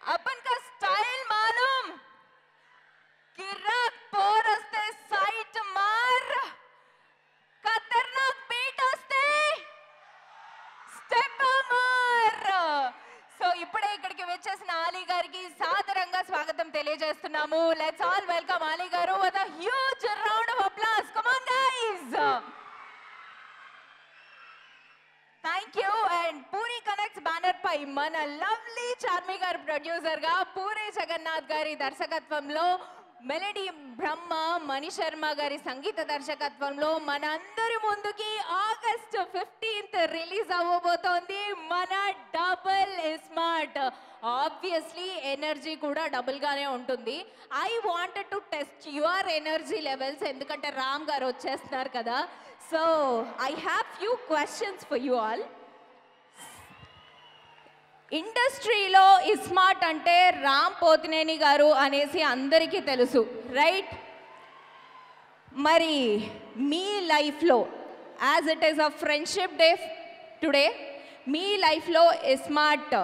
अपन का स्टाइल मालूम, किर्रक पोर असते साइट मार, खतरनाक बीट असते స్టెప్ మార్. సో ఇప్పుడే ఇక్కడికి వచ్చేసిన ఆలీ గారికి సాదరంగా స్వాగతం తెలియజేస్తున్నాము. లెట్స్ ఆల్ వెల్కమ్ ఆలీ గారు with a huge round of applause. Come on guys. Thank you. And Puri connects banner పై మన లవ్లీ చార్మి గారు ప్రొడ్యూసర్ గా, పూరి జగన్నాథ్ గారి దర్శకత్వంలో, మెలడీ బ్రహ్మ మణి శర్మ గారి సంగీత దర్శకత్వంలో మనందరి ముందుకి ఆగస్ట్ 15th రిలీజ్ అవ్వబోతోంది మన డబుల్ స్మార్ట్. ఆబ్వియస్లీ ఎనర్జీ కూడా డబుల్ గానే ఉంటుంది. I wanted to test your energy levels, ఎందుకంటే రామ్ గారు వచ్చేస్తున్నారు కదా. So I have few questions for you all. ఇండస్ట్రీలో స్మార్ట్ అంటే రామ్ పోతినేని గారు అనేసి అందరికీ తెలుసు, రైట్? మరి మీ లైఫ్లో as it is a friendship day today, మీ లైఫ్లో స్మార్ట్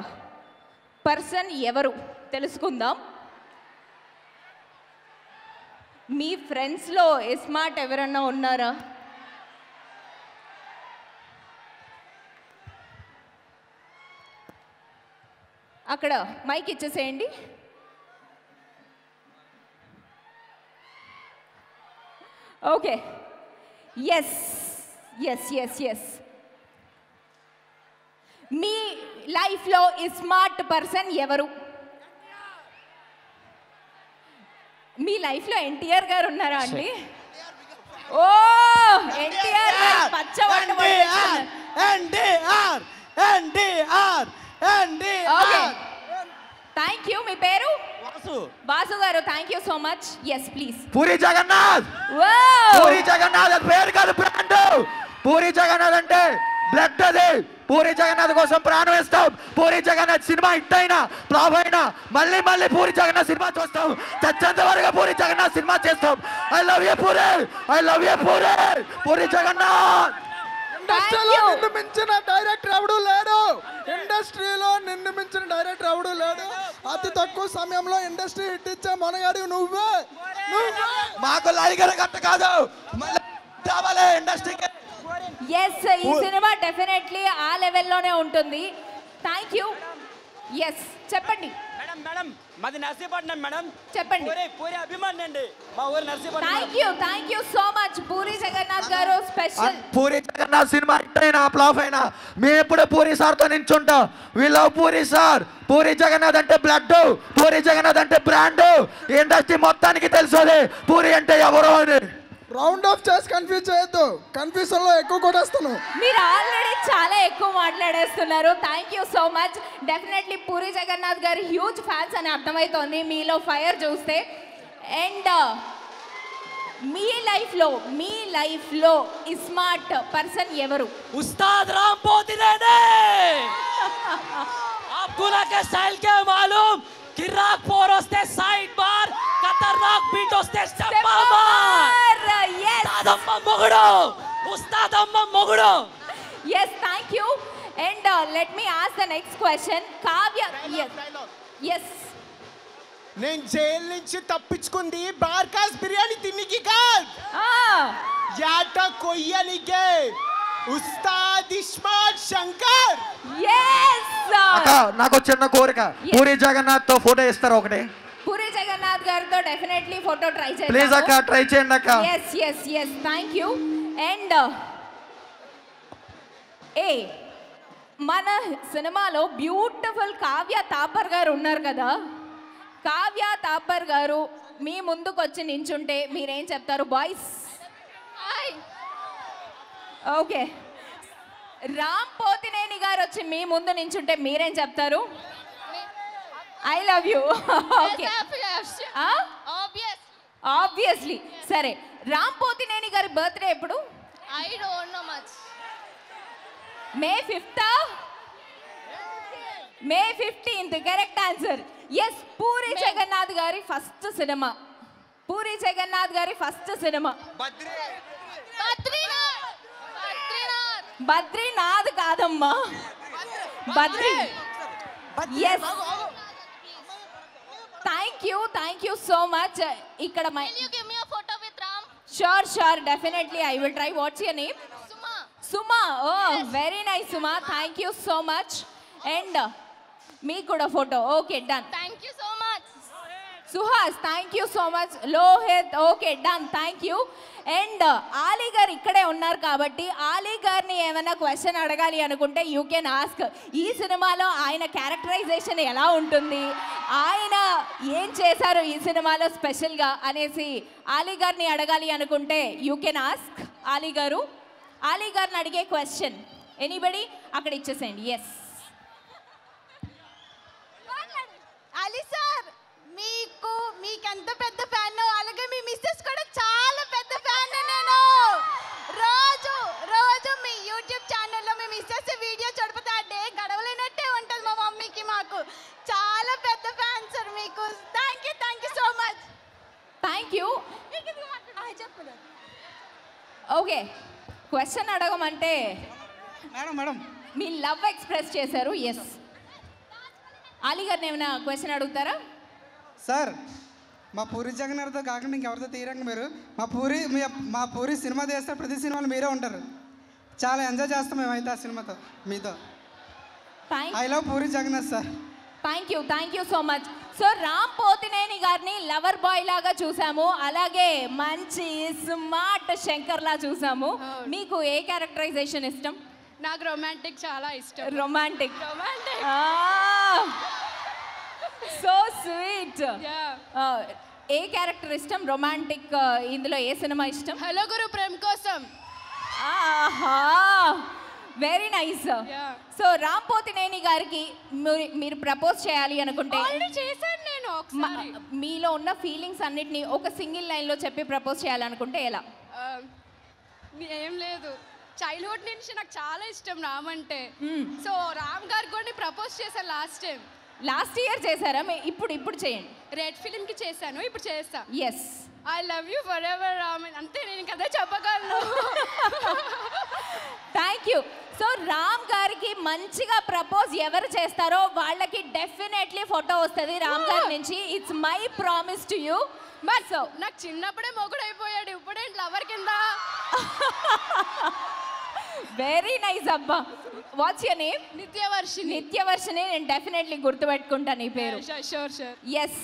పర్సన్ ఎవరు తెలుసుకుందాం. మీ ఫ్రెండ్స్లో స్మార్ట్ ఎవరన్నా ఉన్నారా? అక్కడ మైక్ ఇచ్చేసేయండి. Okay, yes yes yes yes. మీ లైఫ్లో స్మార్ట్ పర్సన్ ఎవరు? మీ లైఫ్లో ఎన్టీఆర్ గారు ఉన్నారా అండి? ఓ ఎన్టీఆర్ పచ్చవాడు. Thank you. మీ పేరు? వాసు గారు. Thank you so much. Yes please. Puri Jagannadh. Puri Jagannadh అది పేరు కాదు, బ్రాండ్. పూరి జగన్నాథ్ అంటే బ్లడ్. అది పూరి జగన్నాథ్ కోసం ప్రాణం వేస్తాం. పూరి జగన్నాథ్ సినిమా హిట్ అయినా ఫ్లాప్ అయినా మళ్ళీ మళ్ళీ పూరి జగన్నాథ్ సినిమా చూస్తాం. చచ్చేంత వరకు పూరి జగన్నాథ్ సినిమా చేస్తాం. I love you Puri, I love you Puri, Puri Jagannadh. ఇండస్ట్రీలో నిన్ను మించిన డైరెక్టర్ ఎవడు లేడు. ఇండస్ట్రీలో నిన్ను మించిన డైరెక్టర్ ఎవడు లేడు. అతి తక్కువ సమయంలో ఇండస్ట్రీ హిట్ ఇచ్చే మనగాడు నువ్వే. మాకు లైగర్ గట్ట కాదు, రావాలి ఇండస్ట్రీకి. ఎస్, ఈ సినిమా డెఫినెట్లీ ఆ లెవెల్లోనే ఉంటుంది. Thank you. ఎస్ చెప్పండి మేడం. మేడం మాది నర్సీపట్నం మేడం. చెప్పండి. పూరి అభిమాని అండి మా ఊరు Narsipatnam. Thank you so much Puri Jagannadh గారు. Special Puri Jagannadh cinema hit అయినా ఫ్లాప్ అయినా మేము ఎప్పుడు పూరి సార్తో నించుంటాం. We love Puri sir. Puri Jagannadh అంటే బ్లడ్, పూరి జగన్నాథ్ అంటే బ్రాండ్. ఇండస్ట్రీ మొత్తానికి తెలుసు అది పూరి అంటే ఎవరో అని. రౌండ్ ఆఫ్ చేసి కన్ఫ్యూజ్ చేయొద్దు, కన్ఫ్యూజన్ లో ఎక్కువ కొట్టేస్తాను. మీరు ఆల్రెడీ చాలా ఎక్కువ మాట్లాడేస్తున్నారు. Thank you so much. Definitely Puri Jagannadh గారు హ్యూజ్ ఫ్యాన్స్ అని అర్థమవుతోంది మీలో ఫైర్ చూస్తే. అండ్ మీ లైఫ్లో స్మార్ట్ పర్సన్ ఎవరు? ఉస్తాద్ రామ్ పోతినేని. आपको ना के स्टाइल के मालूम, किर्राक पोर वस्ते साइड बार, खतरनाक बीट वस्ते स्टेप मार. yes उस्ताद अम्मा मोगड़ो. yes, thank you. And let me ask the next question. Kavya. yes నేను జైలు నుంచి తప్పించుకుంది బార్కాస్ బిర్యానీ తిన్నికి కాదు, యాట కొయ్యనికే. ఉస్తాద్ స్మార్ట్ శంకర్. yes నాకు చిన్న కోరిక, పూరి జగన్నాథ్ తో ఫోటో ఇస్తారా ఒకటి? పూరి జగన్నాథ్ గారితో డెఫినెట్లీ ఫోటో ట్రై చేద్దాం. ప్లీజ్ అక్క, ట్రై చేయండి అక్క. yes thank you. అండ్ మన సినిమాలో బ్యూటిఫుల్ కావ్య తాపర్ గారు ఉన్నారు కదా. కావ్య తాపర్ గారు మీ ముందుకు వచ్చి నించుంటే మీరేం చెప్తారు బాయ్స్? ఓకే. రామ్ పోతినేని గారు వచ్చి మీ ముందు నించుంటే మీరేం చెప్తారు? I love you. Okay, obviously. సరే, రామ్ పోతినేని గారి బర్త్డే ఎప్పుడు? I don't know much. May 5th? May 15th. Correct answer. Yes, puri Jagannadh గారి ఫస్ట్ సినిమా. పూరి జగన్నాథ్ గారి ఫస్ట్ సినిమా బద్రీనాథ్ కాదమ్మా, Badri. Yes thank you so much. ఇక్కడ Will you give me a photo with Ram? Sure definitely I will try. What's your name? Suma. Suma. Oh very nice Suma, thank you so much. And మీకు కూడా photo. Okay done. Thank you so much. Suhas thank you so much. Lohith okay done, thank you. And Ali గారు ఇక్కడే ఉన్నారు కాబట్టి ఆలీ గారిని ఏమైనా question అడగాలి అనుకుంటే యూ కెన్ ఆస్క్. ఈ సినిమాలో ఆయన క్యారెక్టరైజేషన్ ఎలా ఉంటుంది, ఆయన ఏం చేశారు ఈ సినిమాలో స్పెషల్గా అనేసి ఆలీ గారిని అడగాలి అనుకుంటే యూ కెన్ ఆస్క్. ఆలీ గారిని అడిగే క్వశ్చన్ ఎనీబడి అక్కడ ఇచ్చేసేయండి. ఎస్ అలీ సార్, మీకెంత పెద్ద ఫ్యాన్, అలాగే మీ మిస్సెస్ కూడా చాలా పెద్ద ఫ్యాన్. నేను రోజు మీ యూట్యూబ్ ఛానల్లో మీ మిస్సెస్ వీడియో చూడకపోతే ఆ డే గడవలేనట్టే ఉంటుంది మా మమ్మీకి. మాకు చాలా పెద్ద ఫ్యాన్ సార్ మీకు. Thank you so much. Thank you. Okay, question అడగమంటే మేడం మీ లవ్ ఎక్స్ప్రెస్ చేశారు. ఎస్, ఆలీ గారిని ఏమైనా క్వశ్చన్ అడుగుతారా? సార్, మా పూరి జగన్నాథ్తో కాకుండా ఇంకెవరితో తీరంగా మీరు మా పూరి సినిమా తీస్తే ప్రతి సినిమాలో మీరే ఉంటారు. చాలా ఎంజాయ్ చేస్తాం మేమైతే ఆ సినిమాతో మీతో. I love Puri Jagannadh sir. Thank you so much. So Ram Pothineni గారిని లవర్ బాయ్ లాగా చూసాము, అలాగే మంచి స్మార్ట్ శంకర్ లా చూసాము. మీకు ఏ క్యారెక్టరైజేషన్ ఇష్టం? నాకు రొమాంటిక్ చాలా ఇష్టం. రొమాంటిక్. So sweet. ఏ క్యారెక్టర్ ఇష్టం? రొమాంటిక్. ఇందులో ఏ సినిమా ఇష్టం? హలో గురు ప్రేమ్ కోసం. ఆహా, very nice. So Ram Pothineni గారికి మీరు ప్రపోజ్ చేయాలి అనుకుంటే చేశాను నేను. మీలో ఉన్న ఫీలింగ్స్ అన్నిటిని ఒక సింగిల్ లైన్లో చెప్పి ప్రపోజ్ చేయాలనుకుంటే ఎలా? ఏం లేదు, చైల్డ్హుడ్ నుంచి నాకు చాలా ఇష్టం రామ్ అంటే. సో రామ్ గారు కూడా ప్రపోజ్ చేశాను లాస్ట్ ఇయర్ చేశారా? ఇప్పుడు చేయండి. రెడ్ ఫిలిం కి చేశాను, ఇప్పుడు చేస్తా. Yes, I love you forever Ram. అంతే, నేను కదా చెప్పగలను. Thank you. సో రామ్ గారికి మంచిగా ప్రపోజ్ ఎవరు చేస్తారో వాళ్ళకి డెఫినెట్లీ ఫోటో వస్తుంది రామ్ గారి నుంచి. It's my promise to you. But so నాకు చిన్నప్పుడే మొగుడు అయిపోయాడు, ఇప్పుడేంటి లవర్ కింద. వెరీ నైస్ అబ్బా. What's your name? నిత్యవర్షిని. నేను డెఫినెట్లీ గుర్తుపెట్టుకుంటాను ఈ పేరు. షూర్. ఎస్.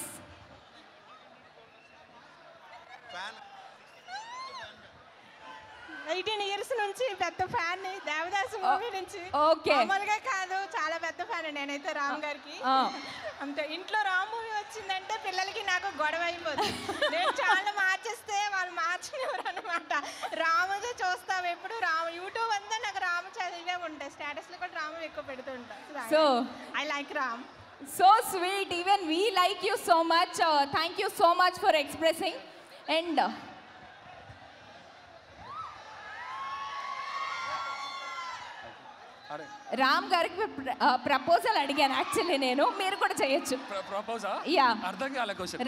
18 years నుంచి పెద్ద ఫ్యాన్ ని, దేవదాసు మూవీ నుంచి. ఓకే, మామూలుగా కాదు, చాలా పెద్ద ఫ్యాన్ నేనైతే రామ్ గారికి. అంతే, ఇంట్లో రామ్ మూవీ వచ్చిందంటే పిల్లలకి నాకు గొడవ అయిపోతుంది. నేను చాలా మార్చేస్తే వాళ్ళు మార్చనివ్వరు అనమాట. రాముదే చూస్తాం ఎప్పుడు. యూట్యూబ్ అంతా నాకు రాము చదివే ఉంటాయి, స్టేటస్ లో కూడా రాము ఎక్కువ పెడుతూ ఉంటాను. So I like Ram. So sweet. Even we like you so much. Thank you so much for expressing. And Ram గారికి ప్రపోజల్ అడిగాను యాక్చువల్లీ నేను. మీరు కూడా చేయొచ్చు.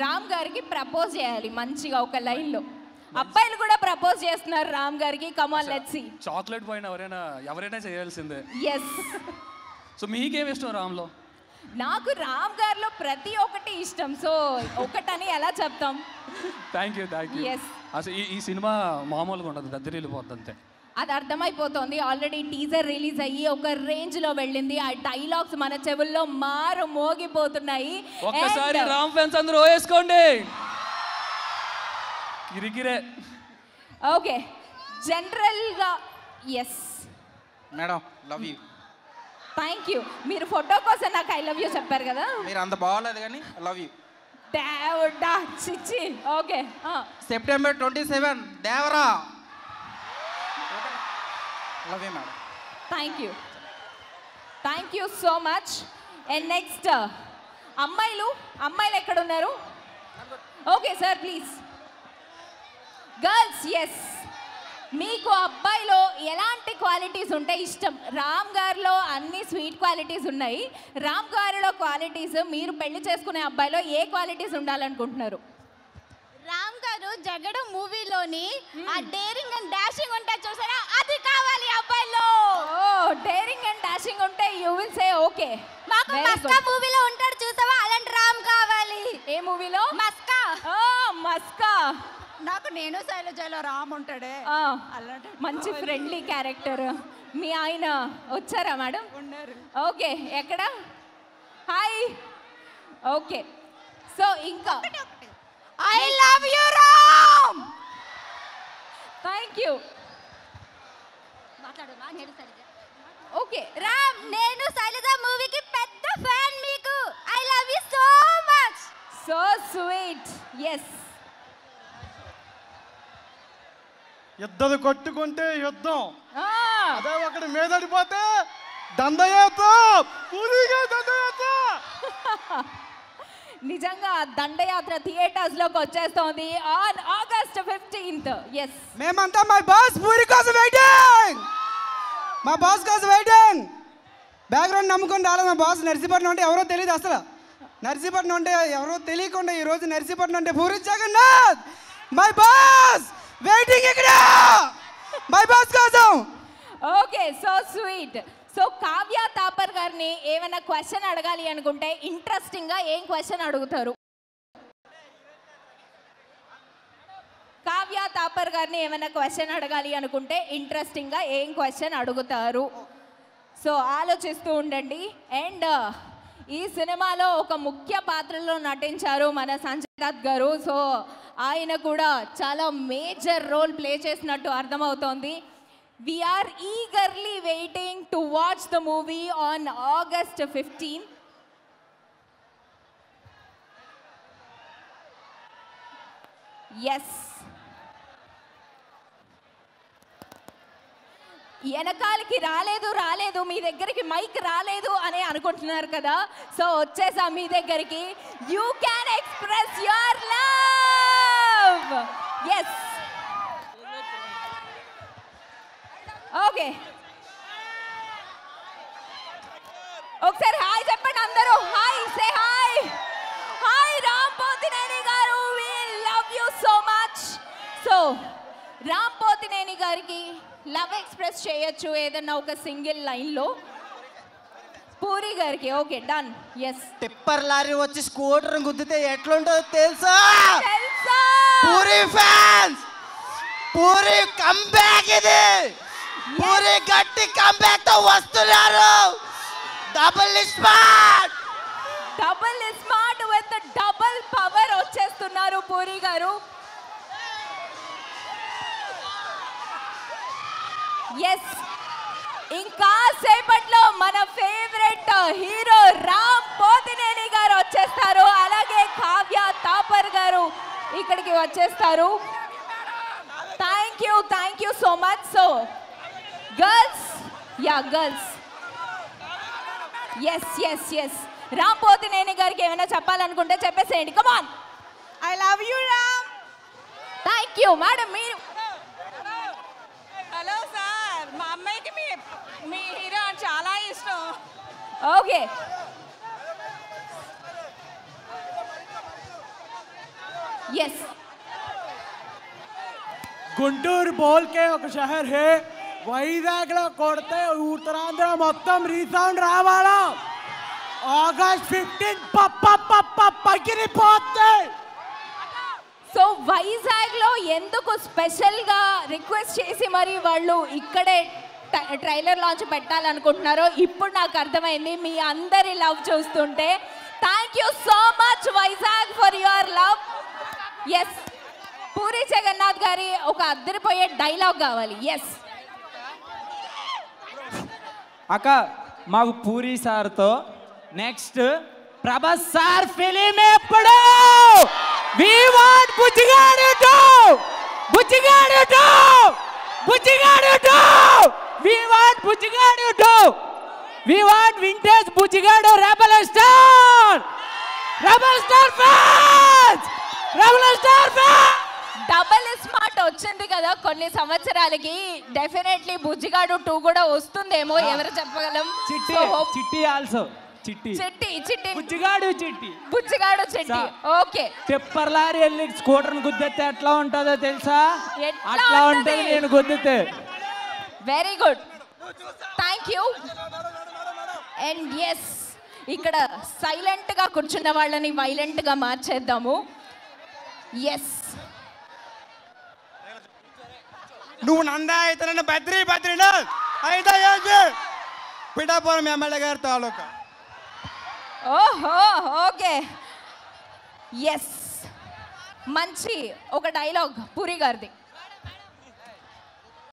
రామ్ గారికి ప్రపోజ్ చేయాలి మంచిగా ఒక లైన్ లో. అబ్బాయిలు కూడా ప్రపోజ్ చేస్తున్నారు రామ్ గారికి. Come on, let's see. Chocolate పైన ఎవరైనా చేయాల్సిందే. ఎస్. సో మీకేం ఇష్టం రామ్లో? నాకు రామ్ గారిలో ప్రతి ఒక్కటి ఇష్టం. సో ఒకటని ఎలా చెప్తాం? Thank you. ఎస్. అసలు ఈ సినిమా మామూలుగా ఉండదు, దద్దరిల్లిపోద్ది అంతే. అది అర్థమైపోతుంది. ఆల్రెడీ టీజర్ రిలీజ్ అయ్యి ఒక రేంజ్ లో వెళ్ళింది. ఆ డైలాగ్స్ మన చెవుల్లో మోగిపోతున్నాయి. ఒక్కసారి రామ్ ఫ్యాన్స్ అందరూ వేసుకోండి. కిరికిరే. ఓకే, జనరల్ గా yes madam, love you. Thank you. మీరు ఫోటో కోసం నాకు ఐ లవ్ యూ చెప్పారు కదా. మీరు అంత బాగోలేదు కానీ లవ్ యూ. దేవుడా చిచ్చి. Okay, September 27 Devara. Love you madam. Thank you so much. And next అమ్మాయిలు ఎక్కడ ఉన్నారు? Okay sir, please. Girls, yes. మీకు అబ్బాయిలో ఎలాంటి క్వాలిటీస్ ఉంటే ఇష్టం? రామ్ గారిలో అన్ని స్వీట్ క్వాలిటీస్ ఉన్నాయి. రామ్ గారిలో క్వాలిటీస్, మీరు పెళ్లి చేసుకునే అబ్బాయిలో ఏ క్వాలిటీస్ ఉండాలనుకుంటున్నారు? రామ్ గారు జగడం మూవీలోని ఆ డేరింగ్ అండ్ డాషింగ్ ఉంటా చూసారా, అది కావాలి అబ్బాయిలో. డేరింగ్ అండ్ డాషింగ్ ఉంటే యూ విల్ సే ఓకే. మాకు మస్కా మూవీలో ఉంటాడు చూసావా, అలాంటి రామ్ కావాలి. ఏ మూవీలో? మస్కా. మస్కా. నాకు నేను శైలజలో రామ్ ఉంటాడే. మంచి ఫ్రెండ్లీ క్యారెక్టర్. మీ ఆయన వచ్చారా మేడం? ఉన్నారు. ఓకే, ఎక్కడ? హాయ్. ఓకే, సో ఇంకా I love you Ram. Thank you. Okay, Ram, నేను శైలజ మూవీకి పెద్ద ఫ్యాన్ మీకు. I love you so much. So sweet. Yes. యుద్ధం కొట్టుకుంటే యుద్ధం, అదే ఒకటి మీదడిపోతే దండయాత్ర. నిజంగా దండయాత్ర థియేటర్స్ లోకి వచ్చేస్తోంది ఆన్ ఆగస్ట్ 15th. ఎస్, మేమంతా మా బాస్ పూరి కోసం వెయిటింగ్. మా బాస్ కోసం వెయిటింగ్. బ్యాక్గ్రౌండ్ నమ్ముకొని రాలేదు. మా బాస్ నర్సీపట్నం అంటే ఎవరో తెలియదు అసలు. నర్సీపట్నం అంటే ఎవరో తెలియకుండా ఈరోజు నర్సీపట్నం అంటే Puri Jagannadh my boss waiting ఇక్కడ మై బాస్ కోసం. Okay, so sweet. So Kavya Thapar గారిని ఏమైనా క్వశ్చన్ అడగాలి అనుకుంటే ఇంట్రెస్టింగ్ గా ఏం క్వశ్చన్ అడుగుతారు? కావ్య తాపర్ గారిని ఏమైనా క్వశ్చన్ అడగాలి అనుకుంటే ఇంట్రెస్టింగ్ గా ఏం క్వశ్చన్ అడుగుతారు? సో ఆలోచిస్తూ ఉండండి. అండ్ ఈ సినిమాలో ఒక ముఖ్య పాత్రలో నటించారు మన సంజయ్ దత్ గారు. సో ఆయన కూడా చాలా మేజర్ రోల్ ప్లే చేసినట్టు అర్థమవుతోంది. We are eagerly waiting to watch the movie on August 15th. Yes. వెనకాలకి రాలేదు మీ దగ్గరికి మైక్ రాలేదు అని అనుకుంటున్నారు కదా. సో వచ్చేసా మీ దగ్గరికి. You can express your love. Yes. Okay, ఒకసారి హాయ్ చెప్పండి అందరూ. Hi, say hi. Hi Ram Pothineni గారు, we love you so much. So Ram Pothineni గారికి లవ్ ఎక్స్ప్రెస్ చేయొచ్చు ఏదన్నా ఒక సింగిల్ లైన్లో. పూరి గారికి okay, done. Yes. Tipper lorry వచ్చి స్కూటర్ గుద్దితే ఎట్లుంటుందో తెలుసా? తెలుసా? పూరి ఫ్యాన్స్, పూరి కంబ్యాక్ ఇది. పూరి గట్టి కంబ్యాక్ తో వస్తున్నారు. Double smart, double smart with double power వచ్చేస్తున్నారు పూరి గారు. ఎస్, ఇంకా సేపట్లో మన ఫేవరెట్ హీరో రామ్ పోతినేని గారు వచ్చేస్తారు. అలాగే కావ్య తాపర్ గారు ఇక్కడికి వచ్చేస్తారు. Thank you so much. So girls, yeah girls, yes. Ram Pothineni గారికి ఏమైనా చెప్పాలనుకుంటే చెప్పేసేయండి. Come on. I love you Ram. Thank you madam. మీరు హలో సార్, మా అమ్మాయికి మీ హీరో చాలా ఇష్టం. ఓకే, ఎస్. గుంటూరు బోల్ కే ఒక షహర్ హే, వైజాగ్ లో కొడితే ఉత్తరాంధ్ర మొత్తం రీసౌండ్ రావాలా. ఆగస్ట్ 15 పగిలిపోతే. సో వైజాగ్ లో ఎందుకు స్పెషల్ గా రిక్వెస్ట్ చేసి మరి వాళ్ళు ఇక్కడే ట్రైలర్ లాంచ్ పెట్టాలనుకుంటున్నారో ఇప్పుడు నాకు అర్థమైంది మీ అందరి లవ్ చూస్తుంటే. Thank you so much Vizag for your love. Yes, Puri Jagannadh గారి ఒక అద్దరిపోయే డైలాగ్ కావాలి. ఎస్ అక్క, మాకు పూరి సార్తో నెక్స్ట్ ప్రభాస్ సార్ ఫిలిం ఎప్పుడు? We want Bujjigadu 2, Bujjigadu 2, Bujjigadu 2, we want Bujjigadu 2, we want vintage Bujjigadu. Rebel star fans, rebel star fans. Double smart వచ్చింది కదా కొన్ని సంవత్సరాలకి. డెఫినెట్లీ బుజ్జిగాడు 2 కూడా వస్తుందేమో, ఎవరు చెప్పగలం. చిట్టి also, Chitti Bujjigadu Chitti. Okay, tipper lorry వెళ్ళి స్కూటర్ గుద్దితే ఎట్లా ఉంటుందో తెలుసా? అట్లా ఉంటుంది నేను గుద్దితే. Very good, thank you. And yes, ఇక్కడ సైలెంట్గా కూర్చున్న వాళ్ళని వైలెంట్గా మార్చేద్దాము. ఎస్, నువ్వు నందా అయితే నన్ను బద్రీనాథ్ అయితే ఏంటి పిఠాపురం ఎమ్మెల్యే గారి తాలూకా. ఓహో, ఓకే. ఎస్, మంచి ఒక డైలాగ్ పూరి గారిది.